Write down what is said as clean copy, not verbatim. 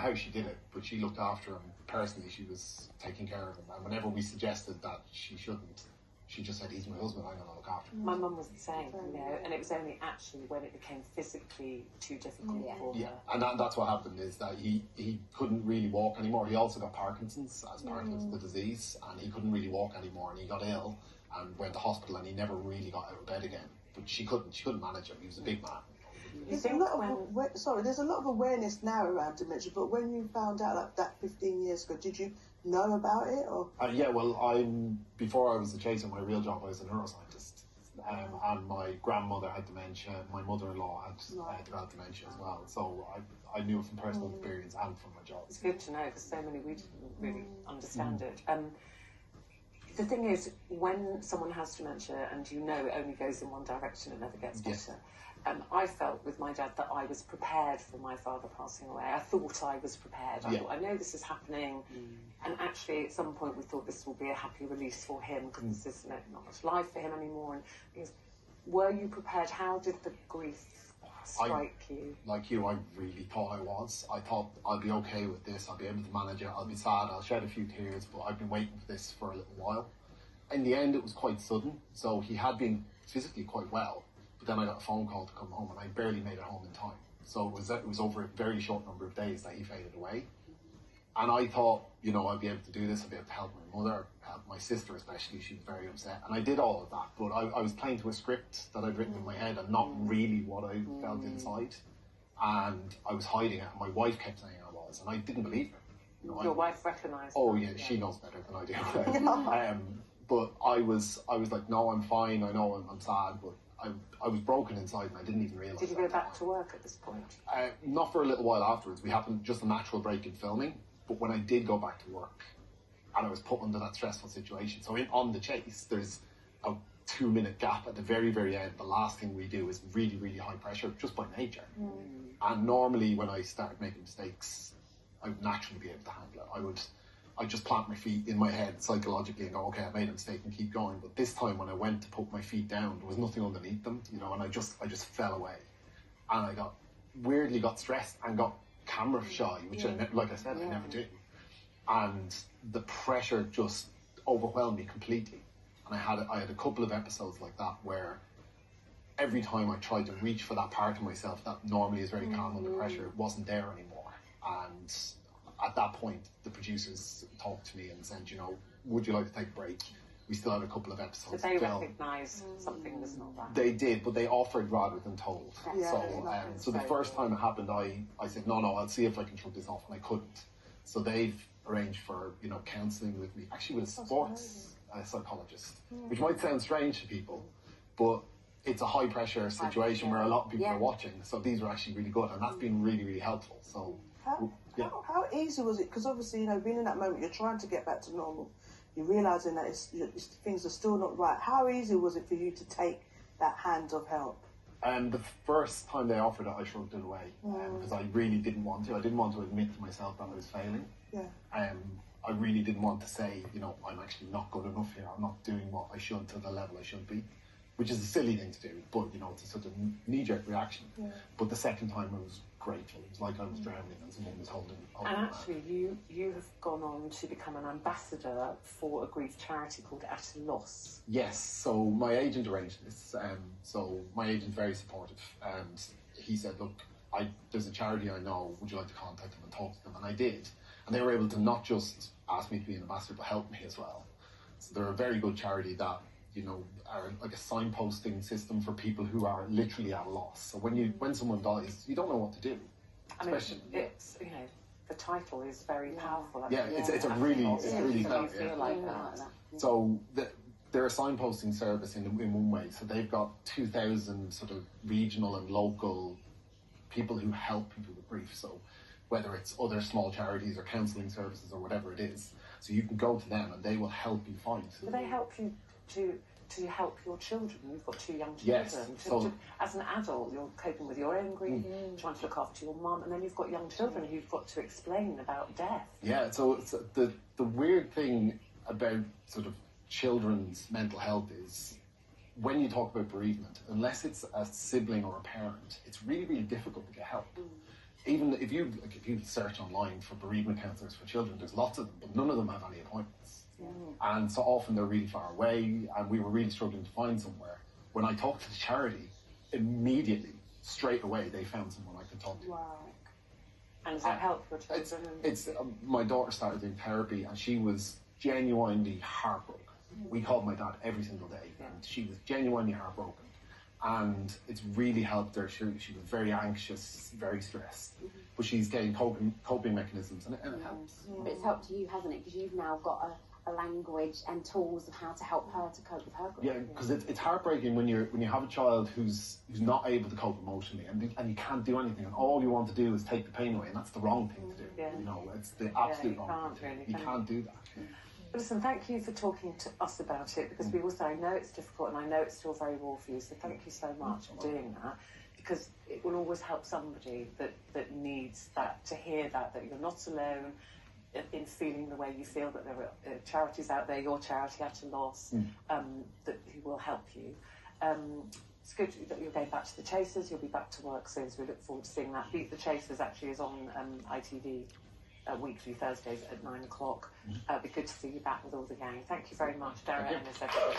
how she did it, but she looked after him. Personally, she was taking care of him. And whenever we suggested that she shouldn't, she just said, he's my husband, I'm going to look after him. My mum was the same, you know, and it was only actually when it became physically too difficult for her. Yeah, and that's what happened, is that he couldn't really walk anymore. He also got Parkinson's as part of the disease, and he couldn't really walk anymore, and he got ill and went to hospital, and he never really got out of bed again. But she couldn't manage him. He was a big man. There's a lot of awareness now around dementia, but when you found out like that 15 years ago, did you know about it? Or yeah, well, before I was a chaser, my real job, I was a neuroscientist, and my grandmother had dementia. My mother-in-law had developed dementia as well, so I knew it from personal experience and from my job. It's good to know, because so many we didn't really understand it. The thing is, when someone has dementia and you know it only goes in one direction, it never gets better. I felt with my dad that I was prepared for my father passing away. I thought I was prepared. I thought, I know this is happening. And actually, at some point, we thought this will be a happy release for him, because this is not much life for him anymore. And were you prepared? How did the grief strike you? Like you, I really thought I was. I thought I'll be okay with this. I'll be able to manage it. I'll be sad. I'll shed a few tears. But I've been waiting for this for a little while. In the end, it was quite sudden. So he had been physically quite well. Then I got a phone call to come home, and I barely made it home in time. So it was over a very short number of days that he faded away. And I thought, you know, I'd be able to do this. I'd be able to help my mother, help my sister especially. She was very upset. And I did all of that. But I was playing to a script that I'd written in my head and not really what I felt inside. And I was hiding it. And my wife kept saying I was. And I didn't believe her. You know, your wife recognised Oh, yeah, she knows better than I do. But I was like, no, I'm fine. I know I'm sad, but I was broken inside and I didn't even realise. Did you go back to work at this point? Not for a little while afterwards. We happened just a natural break in filming. But when I did go back to work, and I was put under that stressful situation, so on the chase, there's a 2-minute gap at the very, very end. The last thing we do is really, really high pressure, just by nature. And normally when I start making mistakes, I would naturally be able to handle it. I'd just plant my feet in my head psychologically and go, okay, I made a mistake, and keep going. But this time when I went to put my feet down, there was nothing underneath them, you know, and I just fell away. And I weirdly got stressed and got camera shy, which like I said, I never do. And the pressure just overwhelmed me completely. And I had a couple of episodes like that where every time I tried to reach for that part of myself that normally is very calm under pressure, it wasn't there anymore. And at that point, the producers talked to me and said, you know, would you like to take a break? We still had a couple of episodes. So they recognised something was not right. They did, but they offered rather than told. So the first time it happened, I said, no, I'll see if I can shrug this off, and I couldn't. So they've arranged for, you know, counselling with me, actually with a sports psychologist, which might sound strange to people, but it's a high pressure situation where a lot of people are watching. So these were actually really good, and that's been really, really helpful. So. How easy was it? Because obviously, you know, being in that moment, you're trying to get back to normal. You're realising that things are still not right. How easy was it for you to take that hand of help? The first time they offered it, I shrugged it away because I really didn't want to. I didn't want to admit to myself that I was failing. I really didn't want to say, you know, I'm actually not good enough here. I'm not doing what I should to the level I should be, which is a silly thing to do, but, you know, it's a sort of knee-jerk reaction. But the second time I was grateful. It was like I was drowning and someone was holding me. And actually, you have gone on to become an ambassador for AgraReed charity called AtaLoss. Yes, so my agent arranged this. So my agent's very supportive, and he said, look, there's a charity I know, would you like to contact them and talk to them? And I did. And they were able to not just ask me to be an ambassador, but help me as well. So they're a very good charity that, you know, are like a signposting system for people who are literally at a loss. So when someone dies, you don't know what to do. I mean, it's, you know, the title is very powerful. Yeah, it's really clever. Feel like that. So they're a signposting service in one way. So they've got 2,000 sort of regional and local people who help people with grief. So whether it's other small charities or counselling services or whatever it is, so you can go to them and they will help you find. Do they help you to help your children? You've got 2 young children. Yes. As an adult, you're coping with your own grief, trying to look after your mum, and then you've got young children who've got to explain about death. Yeah, so it's the weird thing about sort of children's mental health is when you talk about bereavement, unless it's a sibling or a parent, it's really, really difficult to get help. even if you search online for bereavement counsellors for children, there's lots of them, but none of them have any appointments. And so often they're really far away, and we were really struggling to find somewhere. When I talked to the charity, immediately, straight away, they found someone I could talk to. Wow. And does that help your children? It's my daughter started doing therapy, and she was genuinely heartbroken. We called my dad every single day, and she was genuinely heartbroken. And it's really helped her. She was very anxious, very stressed, but she's getting coping mechanisms, and it helps. But it's helped you, hasn't it? Because you've now got a language and tools of how to help her to cope with her grief. Yeah, because it's heartbreaking when you have a child who's not able to cope emotionally, and you can't do anything, and all you want to do is take the pain away, and that's the wrong thing to do. You know, it's the absolute wrong thing. You can't do that. But listen, thank you for talking to us about it, because we also, I know it's difficult, and I know it's still very raw for you, so thank you so much for doing that, because it will always help somebody that needs that, to hear that you're not alone in feeling the way you feel, that there are charities out there, your charity, AtaLoss, who will help you. It's good that you're going back to the Chasers, you'll be back to work soon, so we look forward to seeing that. Beat the Chasers actually is on ITV weekly Thursdays at 9 o'clock. It'd be good to see you back with all the gang. Thank you very much, Darragh Ennis, everybody.